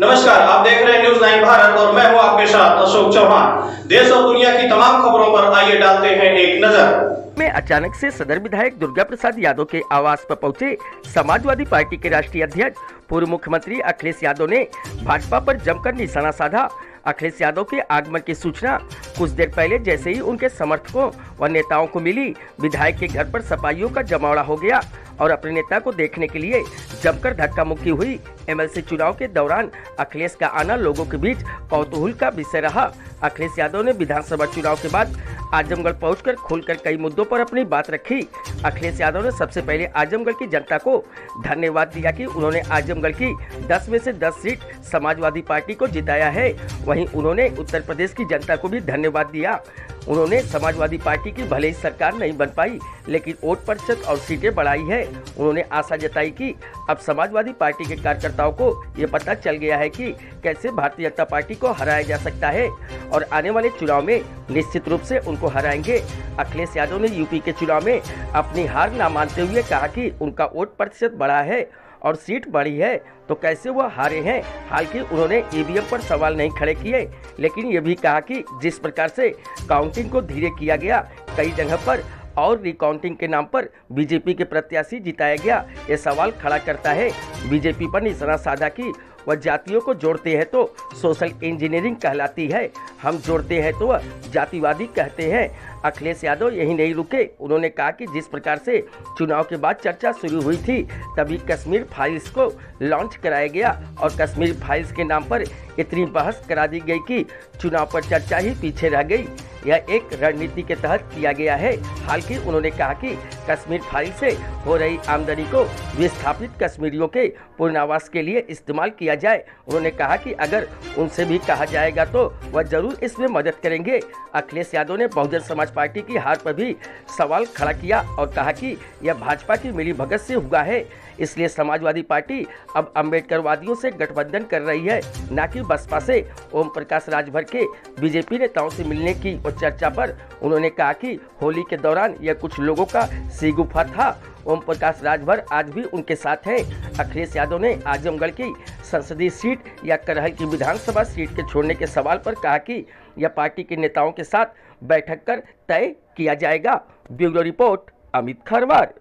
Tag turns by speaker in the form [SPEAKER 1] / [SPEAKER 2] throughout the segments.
[SPEAKER 1] नमस्कार, आप देख रहे हैं न्यूज़ 9 भारत और मैं हूं आपके साथ अशोक चौहान। देश और दुनिया की तमाम खबरों पर आइए डालते हैं एक नजर।
[SPEAKER 2] में अचानक से सदर विधायक दुर्गा प्रसाद यादव के आवास पर पहुंचे समाजवादी पार्टी के राष्ट्रीय अध्यक्ष पूर्व मुख्यमंत्री अखिलेश यादव ने भाजपा पर जमकर निशाना साधा। अखिलेश यादव के आगमन की सूचना कुछ देर पहले जैसे ही उनके समर्थकों व नेताओं को मिली, विधायक के घर पर सपाइयों का जमावड़ा हो गया और अपने नेता को देखने के लिए जमकर धक्का मुक्की हुई। एमएलसी चुनाव के दौरान अखिलेश का आना लोगों के बीच कौतूहल का विषय रहा। अखिलेश यादव ने विधानसभा चुनाव के बाद आजमगढ़ पहुंचकर खुलकर कई मुद्दों पर अपनी बात रखी। अखिलेश यादव ने सबसे पहले आजमगढ़ की जनता को धन्यवाद दिया कि उन्होंने आजमगढ़ की 10 में से 10 सीट समाजवादी पार्टी को जिताया है। वहीं उन्होंने उत्तर प्रदेश की जनता को भी धन्यवाद दिया। उन्होंने समाजवादी पार्टी की भले ही सरकार नहीं बन पाई, लेकिन वोट प्रतिशत और सीटें बढ़ाई है। उन्होंने आशा जताई कि अब समाजवादी पार्टी के कार्यकर्ताओं को ये पता चल गया है कि कैसे भारतीय जनता पार्टी को हराया जा सकता है और आने वाले चुनाव में निश्चित रूप से उनको हराएंगे। अखिलेश यादव ने यूपी के चुनाव में अपनी हार न मानते हुए कहा कि उनका वोट प्रतिशत बढ़ा है और सीट बढ़ी है, तो कैसे वह हारे हैं। हालांकि उन्होंने ईवीएम पर सवाल नहीं खड़े किए, लेकिन ये भी कहा कि जिस प्रकार से काउंटिंग को धीरे किया गया, कई जगह पर और रिकाउंटिंग के नाम पर बीजेपी के प्रत्याशी जिताया गया, ये सवाल खड़ा करता है। बीजेपी पर निशाना साधा कि वह जातियों को जोड़ते हैं तो सोशल इंजीनियरिंग कहलाती है, हम जोड़ते हैं तो वह जातिवादी कहते हैं। अखिलेश यादव यही नहीं रुके, उन्होंने कहा कि जिस प्रकार से चुनाव के बाद चर्चा शुरू हुई थी, तभी कश्मीर फाइल्स को लॉन्च कराया गया और कश्मीर फाइल्स के नाम पर इतनी बहस करा दी गई कि चुनाव पर चर्चा ही पीछे रह गई। यह एक रणनीति के तहत किया गया है। हालांकि उन्होंने कहा कि कश्मीर फाइल से हो रही आमदनी को विस्थापित कश्मीरियों के पुनर्वास के लिए इस्तेमाल किया जाए। उन्होंने कहा कि अगर उनसे भी कहा जाएगा तो वह जरूर इसमें मदद करेंगे। अखिलेश यादव ने बहुजन समाज पार्टी की हार पर भी सवाल खड़ा किया और कहा कि यह भाजपा की मिलीभगत से हुआ है, इसलिए समाजवादी पार्टी अब अम्बेडकरवादियों से गठबंधन कर रही है, न कि बसपा से। ओम प्रकाश राजभर के बीजेपी नेताओं से मिलने की चर्चा पर उन्होंने कहा कि होली के दौरान यह कुछ लोगों का सीगुफा था। ओम प्रकाश राजभर आज भी उनके साथ हैं। अखिलेश यादव ने आजमगढ़ की संसदीय सीट या करहल की विधानसभा सीट के छोड़ने के सवाल पर कहा कि यह पार्टी के नेताओं के साथ बैठक कर तय किया जाएगा। Bureau report Amit Kharwar.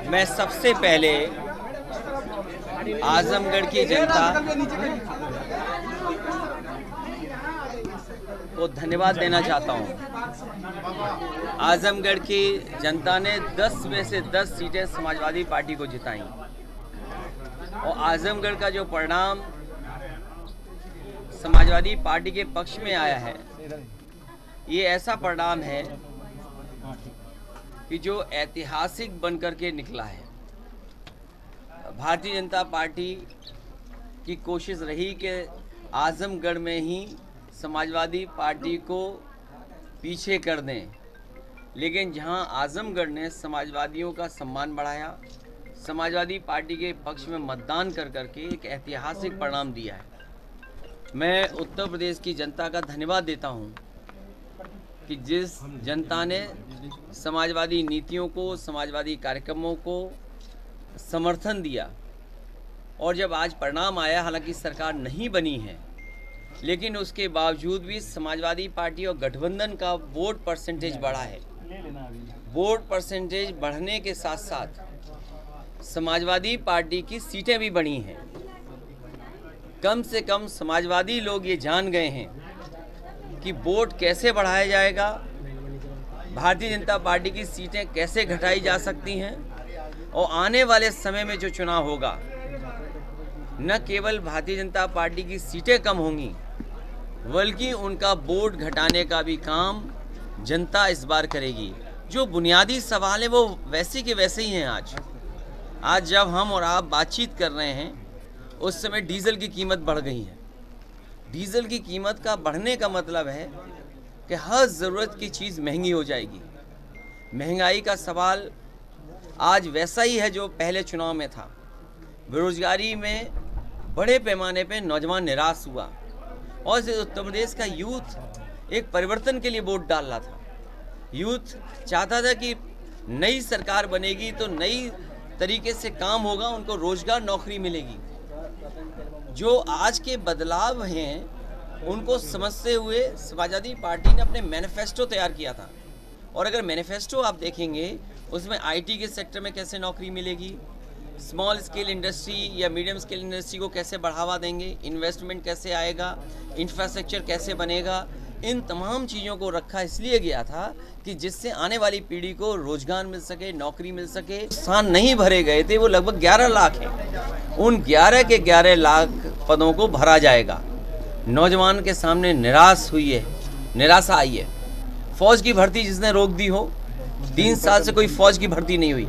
[SPEAKER 3] मैं सबसे पहले आजमगढ़ की जनता को धन्यवाद देना चाहता हूं। आजमगढ़ की जनता ने 10 में से 10 सीटें समाजवादी पार्टी को जिताई और आजमगढ़ का जो परिणाम समाजवादी पार्टी के पक्ष में आया है, ये ऐसा परिणाम है कि जो ऐतिहासिक बनकर के निकला है। भारतीय जनता पार्टी की कोशिश रही कि आजमगढ़ में ही समाजवादी पार्टी को पीछे कर दें, लेकिन जहां आजमगढ़ ने समाजवादियों का सम्मान बढ़ाया, समाजवादी पार्टी के पक्ष में मतदान कर करके एक ऐतिहासिक परिणाम दिया है। मैं उत्तर प्रदेश की जनता का धन्यवाद देता हूं कि जिस जनता ने समाजवादी नीतियों को, समाजवादी कार्यक्रमों को समर्थन दिया और जब आज परिणाम आया, हालांकि सरकार नहीं बनी है, लेकिन उसके बावजूद भी समाजवादी पार्टी और गठबंधन का वोट परसेंटेज बढ़ा है। वोट परसेंटेज बढ़ने के साथ साथ समाजवादी पार्टी की सीटें भी बढ़ी हैं। कम से कम समाजवादी लोग ये जान गए हैं कि वोट कैसे बढ़ाया जाएगा, भारतीय जनता पार्टी की सीटें कैसे घटाई जा सकती हैं और आने वाले समय में जो चुनाव होगा, न केवल भारतीय जनता पार्टी की सीटें कम होंगी, बल्कि उनका वोट घटाने का भी काम जनता इस बार करेगी। जो बुनियादी सवाल है वो वैसे के वैसे ही हैं। आज जब हम और आप बातचीत कर रहे हैं, उस समय डीजल की कीमत बढ़ गई है। डीजल की कीमत का बढ़ने का मतलब है कि हर ज़रूरत की चीज़ महंगी हो जाएगी। महंगाई का सवाल आज वैसा ही है जो पहले चुनाव में था। बेरोजगारी में बड़े पैमाने पे नौजवान निराश हुआ और उत्तर प्रदेश का यूथ एक परिवर्तन के लिए वोट डाल रहा था। यूथ चाहता था कि नई सरकार बनेगी तो नई तरीके से काम होगा, उनको रोजगार नौकरी मिलेगी। जो आज के बदलाव हैं उनको समझते हुए समाजवादी पार्टी ने अपने मैनिफेस्टो तैयार किया था। और अगर मैनिफेस्टो आप देखेंगे उसमें आईटी के सेक्टर में कैसे नौकरी मिलेगी, स्मॉल स्केल इंडस्ट्री या मीडियम स्केल इंडस्ट्री को कैसे बढ़ावा देंगे, इन्वेस्टमेंट कैसे आएगा, इंफ्रास्ट्रक्चर कैसे बनेगा, इन तमाम चीज़ों को रखा इसलिए गया था कि जिससे आने वाली पीढ़ी को रोजगार मिल सके, नौकरी मिल सके। स्थान नहीं भरे गए थे, वो लगभग 11 लाख हैं। उन 11 के 11 लाख पदों को भरा जाएगा। नौजवान के सामने निराशा आई है। फौज की भर्ती जिसने रोक दी हो, 3 साल से कोई फौज की भर्ती नहीं हुई।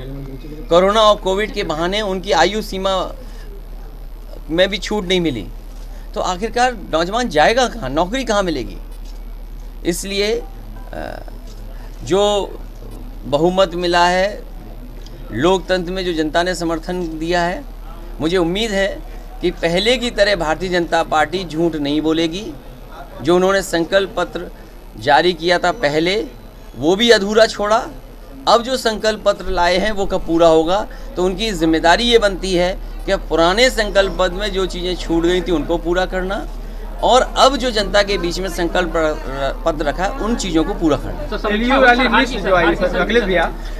[SPEAKER 3] कोरोना और कोविड के बहाने उनकी आयु सीमा में भी छूट नहीं मिली, तो आखिरकार नौजवान जाएगा कहाँ, नौकरी कहाँ मिलेगी। इसलिए जो बहुमत मिला है, लोकतंत्र में जो जनता ने समर्थन दिया है, मुझे उम्मीद है कि पहले की तरह भारतीय जनता पार्टी झूठ नहीं बोलेगी। जो उन्होंने संकल्प पत्र जारी किया था पहले, वो भी अधूरा छोड़ा। अब जो संकल्प पत्र लाए हैं वो कब पूरा होगा, तो उनकी जिम्मेदारी ये बनती है कि पुराने संकल्प पत्र में जो चीज़ें छूट गई थी उनको पूरा करना, और अब जो जनता के बीच में संकल्प पत्र रखा है उन चीज़ों को पूरा करना।
[SPEAKER 4] तो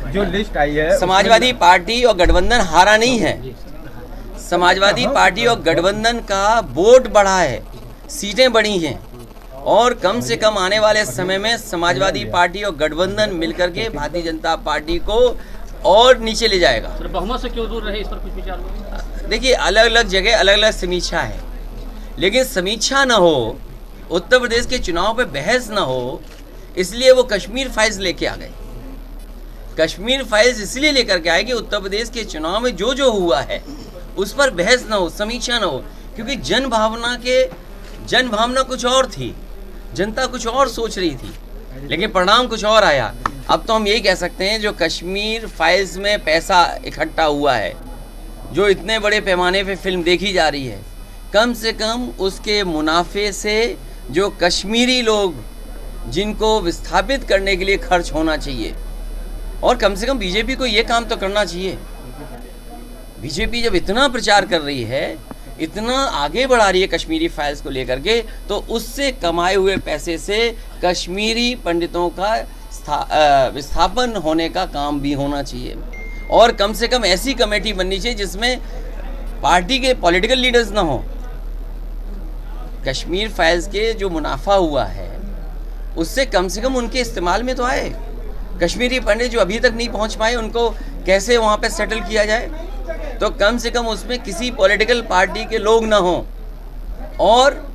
[SPEAKER 4] जो लिस्ट आई है,
[SPEAKER 3] समाजवादी पार्टी और गठबंधन हारा नहीं है। समाजवादी पार्टी और गठबंधन का वोट बढ़ा है, सीटें बढ़ी हैं, और कम से कम आने वाले समय में समाजवादी पार्टी और गठबंधन मिलकर के भारतीय जनता पार्टी को और नीचे ले जाएगा।
[SPEAKER 5] बहुमत से क्यों दूर रहे, इस पर कुछ विचार हुआ?
[SPEAKER 3] देखिए, अलग अलग जगह अलग अलग समीक्षा है, लेकिन समीक्षा ना हो, उत्तर प्रदेश के चुनाव पे बहस ना हो, इसलिए वो कश्मीर फाइल्स लेके आ गए। कश्मीर फाइल्स इसलिए लेकर के आए कि उत्तर प्रदेश के चुनाव में जो जो हुआ है उस पर बहस ना हो, समीक्षा ना हो, क्योंकि जन भावना कुछ और थी, जनता कुछ और सोच रही थी, लेकिन परिणाम कुछ और आया। अब तो हम यही कह सकते हैं, जो कश्मीर फाइल्स में पैसा इकट्ठा हुआ है, जो इतने बड़े पैमाने पे फिल्म देखी जा रही है, कम से कम उसके मुनाफे से जो कश्मीरी लोग जिनको विस्थापित करने के लिए खर्च होना चाहिए, और कम से कम बीजेपी को ये काम तो करना चाहिए। बीजेपी जब इतना प्रचार कर रही है, इतना आगे बढ़ा रही है कश्मीरी फाइल्स को लेकर के, तो उससे कमाए हुए पैसे से कश्मीरी पंडितों का विस्थापन होने का काम भी होना चाहिए। और कम से कम ऐसी कमेटी बननी चाहिए जिसमें पार्टी के पॉलिटिकल लीडर्स ना हो। कश्मीर फाइल्स के जो मुनाफा हुआ है उससे कम से कम उनके इस्तेमाल में तो आए। कश्मीरी पंडित जो अभी तक नहीं पहुंच पाए, उनको कैसे वहाँ पे सेटल किया जाए, तो कम से कम उसमें किसी पॉलिटिकल पार्टी के लोग ना हों, और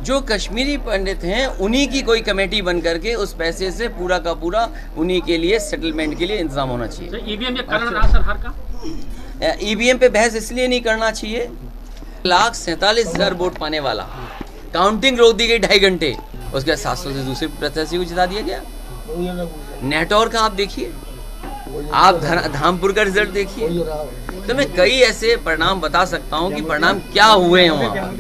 [SPEAKER 3] जो कश्मीरी पंडित हैं उन्हीं की कोई कमेटी बन करके उस पैसे से पूरा का पूरा उन्हीं के लिए सेटलमेंट के लिए इंतजाम होना चाहिए।
[SPEAKER 5] तो ईवीएम में कारण रहा सर हार का?
[SPEAKER 3] ईवीएम पे बहस इसलिए नहीं करना चाहिए, 1,47,000 वोट पाने वाला, काउंटिंग रोक दी गई 2.5 घंटे, उसके बाद 700 से दूसरे प्रत्याशी को जिता दिया गया। नेटौर का आप देखिए, आप धामपुर का रिजल्ट देखिए, तो मैं कई ऐसे परिणाम बता सकता हूँ कि परिणाम क्या हुए हैं वहाँ।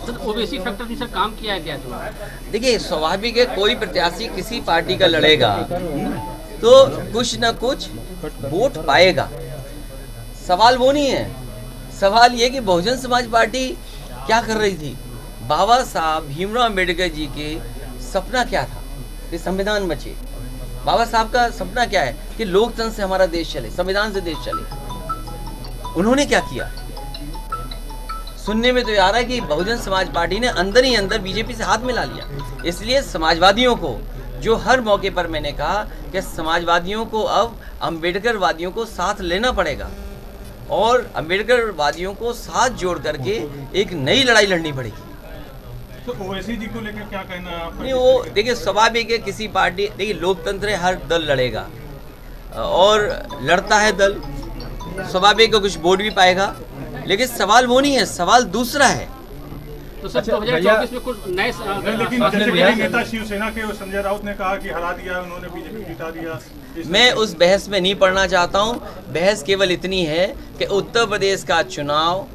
[SPEAKER 5] तो ओबीसी फैक्टर भी सर काम किया गया तो
[SPEAKER 3] देखिए, स्वाभाविक है, कोई प्रत्याशी किसी पार्टी का लड़ेगा तो कुछ न कुछ वोट पाएगा। सवाल वो नहीं है, सवाल ये कि बहुजन समाज पार्टी क्या कर रही थी। बाबा साहब भीमराव अम्बेडकर जी के सपना क्या था कि संविधान बचे। बाबा साहब का सपना क्या है कि लोकतंत्र से हमारा देश चले, संविधान से देश चले। उन्होंने क्या किया? सुनने में तो आ रहा है कि बहुजन समाज पार्टी ने अंदर ही अंदर बीजेपी से हाथ मिला लिया। इसलिए समाजवादियों को, जो हर मौके पर मैंने कहा कि समाजवादियों को अब अम्बेडकर वादियों को साथ लेना पड़ेगा, और अम्बेडकर वादियों को साथ जोड़ करके एक नई लड़ाई लड़नी पड़ेगी।
[SPEAKER 6] तो ओवैसी जी को लेकर क्या कहना है आपका?
[SPEAKER 3] नहीं, वो देखिए, स्वाभाविक है, किसी पार्टी, देखिए लोकतंत्र है, हर दल लड़ेगा और लड़ता है दल, स्वाभाविक है कुछ वोट भी पाएगा, लेकिन सवाल वो नहीं है, सवाल दूसरा है।
[SPEAKER 5] तो सर 2024 में कुछ नए
[SPEAKER 6] लेकिन जैसे नेता शिवसेना के संजय राउत ने कहा कि हरा दिया उन्होंने, बीजेपी जिता दिया।
[SPEAKER 3] मैं उस बहस में नहीं पढ़ना चाहता हूँ। बहस केवल इतनी है कि उत्तर प्रदेश का चुनाव,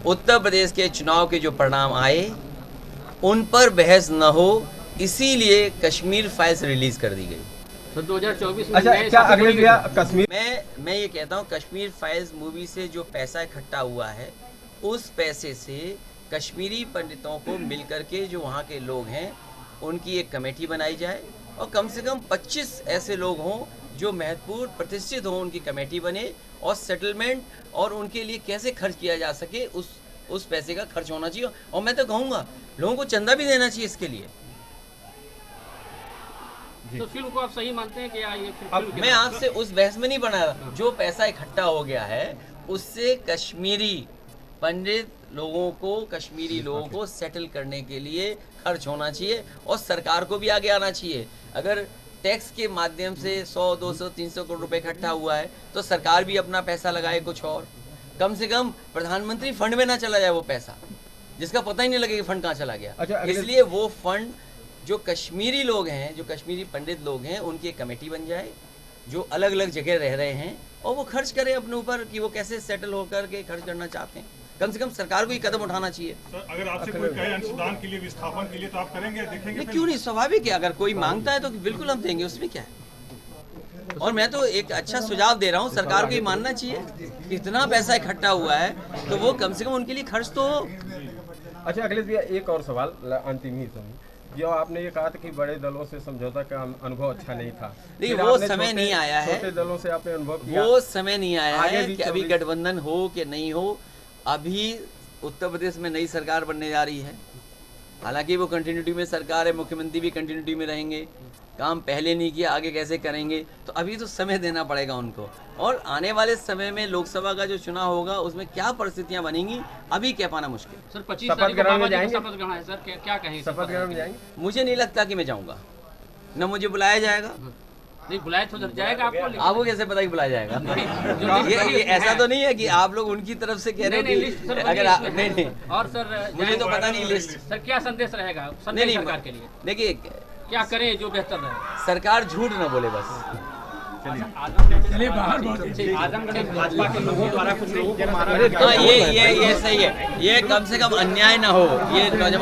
[SPEAKER 3] उत्तर प्रदेश के चुनाव के जो परिणाम आए उन पर बहस न हो, इसीलिए कश्मीर फाइल्स रिलीज कर दी गई।
[SPEAKER 5] सर 2024 में
[SPEAKER 4] अच्छा,
[SPEAKER 5] नए
[SPEAKER 4] क्या
[SPEAKER 5] साथी
[SPEAKER 4] अखिलेश
[SPEAKER 5] जोड़ेंगे?
[SPEAKER 4] भैया कश्मीर
[SPEAKER 3] मैं ये कहता हूँ कश्मीर फाइल्स मूवी से जो पैसा इकट्ठा हुआ है उस पैसे से कश्मीरी पंडितों को मिल करके जो वहाँ के लोग हैं उनकी एक कमेटी बनाई जाए और कम से कम 25 ऐसे लोग हों जो महत्वपूर्ण प्रतिष्ठित हों, उनकी कमेटी बने और सेटलमेंट और उनके लिए कैसे खर्च किया जा सके उस पैसे का खर्च होना चाहिए। और मैं तो कहूँगा लोगों को चंदा भी देना चाहिए इसके लिए।
[SPEAKER 5] तो फिल्म को आप सही मानते हैं कि या ये फिल्म के
[SPEAKER 3] मैं आपसे उस बहस में नहीं बना रहा। जो पैसा इकट्ठा हो गया है उससे कश्मीरी पंडित लोगों को सेटल करने के लिए खर्च होना चाहिए और सरकार को भी आगे आना चाहिए। अगर टैक्स के माध्यम से 100, 200, 300 करोड़ रुपए इकट्ठा हुआ है तो सरकार भी अपना पैसा लगाए कुछ और। कम से कम प्रधानमंत्री फंड में ना चला जाए वो पैसा, जिसका पता ही नहीं लगे कि फंड कहाँ चला गया।
[SPEAKER 4] अच्छा,
[SPEAKER 3] इसलिए वो फंड जो कश्मीरी लोग हैं, जो कश्मीरी पंडित लोग हैं, उनकी एक कमेटी बन जाए जो अलग अलग जगह रह रहे हैं और वो खर्च करें अपने ऊपर कि वो कैसे सेटल होकर के खर्च करना चाहते हैं। कम से कम सरकार को ये कदम उठाना चाहिए।
[SPEAKER 6] सर, अगर आपसे कोई कहे अंशदान के लिए, विस्थापन के लिए, तो आप करेंगे, देखेंगे?
[SPEAKER 3] नहीं, क्यों नहीं, स्वाभाविक है। अगर कोई मांगता है तो बिल्कुल हम देंगे, उसमें क्या है। और मैं तो एक अच्छा सुझाव दे रहा हूँ, सरकार को ये मानना चाहिए इतना पैसा इकट्ठा हुआ है तो वो कम से कम उनके लिए खर्च तो हो।
[SPEAKER 4] अच्छा अखिलेश भैया, एक और सवाल अंतिम ही समय, जो आपने ये कहा था कि बड़े दलों से समझौता का अनुभव अच्छा नहीं था।
[SPEAKER 3] देखिए,
[SPEAKER 4] फिर
[SPEAKER 3] वो
[SPEAKER 4] आपने
[SPEAKER 3] समय नहीं आया है।
[SPEAKER 4] छोटे दलों से आपने अनुभव किया।
[SPEAKER 3] वो समय नहीं आया
[SPEAKER 4] आगे
[SPEAKER 3] है
[SPEAKER 4] भी
[SPEAKER 3] कि अभी
[SPEAKER 4] 24
[SPEAKER 3] गठबंधन हो कि नहीं हो। अभी उत्तर प्रदेश में नई सरकार बनने जा रही है, हालांकि वो कंटिन्यूटी में सरकार है, मुख्यमंत्री भी कंटिन्यूटी में रहेंगे। काम पहले नहीं किया, आगे कैसे करेंगे, तो अभी तो समय देना पड़ेगा उनको। और आने वाले समय में लोकसभा का जो चुनाव होगा उसमें क्या परिस्थितियां बनेंगी अभी कह पाना मुश्किल।
[SPEAKER 5] सर 25
[SPEAKER 4] शपथ
[SPEAKER 5] तारीख को
[SPEAKER 4] ग्रहण में
[SPEAKER 5] बाबा जी का
[SPEAKER 4] जाएंगे?
[SPEAKER 5] शपथ ग्रहण है सर, क्या कहेंगे?
[SPEAKER 4] शपथ ग्रहण में जाएंगे?
[SPEAKER 3] मुझे नहीं लगता कि मैं जाऊंगा, न मुझे बुलाया जाएगा।
[SPEAKER 5] नहीं बुलाया तो जाएगा आपको, लेकिन
[SPEAKER 3] आपको कैसे पता कि बुलाया जाएगा?
[SPEAKER 5] जो
[SPEAKER 3] ये ऐसा तो नहीं है कि आप लोग उनकी तरफ से कह रहे
[SPEAKER 5] नहीं,
[SPEAKER 3] हो
[SPEAKER 5] लिस्ट
[SPEAKER 3] कि
[SPEAKER 5] सर
[SPEAKER 3] अगर
[SPEAKER 5] बनी
[SPEAKER 3] आप
[SPEAKER 5] इसमें
[SPEAKER 3] नहीं
[SPEAKER 5] है।
[SPEAKER 3] नहीं
[SPEAKER 5] और सर
[SPEAKER 3] मुझे तो पता नहीं लिस्ट।
[SPEAKER 5] सर क्या संदेश रहेगा
[SPEAKER 3] नहीं
[SPEAKER 5] संदेश सरकार के लिए?
[SPEAKER 3] नहीं, देखिए
[SPEAKER 5] क्या करें जो बेहतर रहे?
[SPEAKER 3] सरकार झूठ न बोले बस।
[SPEAKER 5] आजमगढ़ में भाजपा के लोगों द्वारा कुछ लोगों को मारा
[SPEAKER 3] हाँ, ये सही है। ये कम से कम अन्याय ना हो। ये नौजवान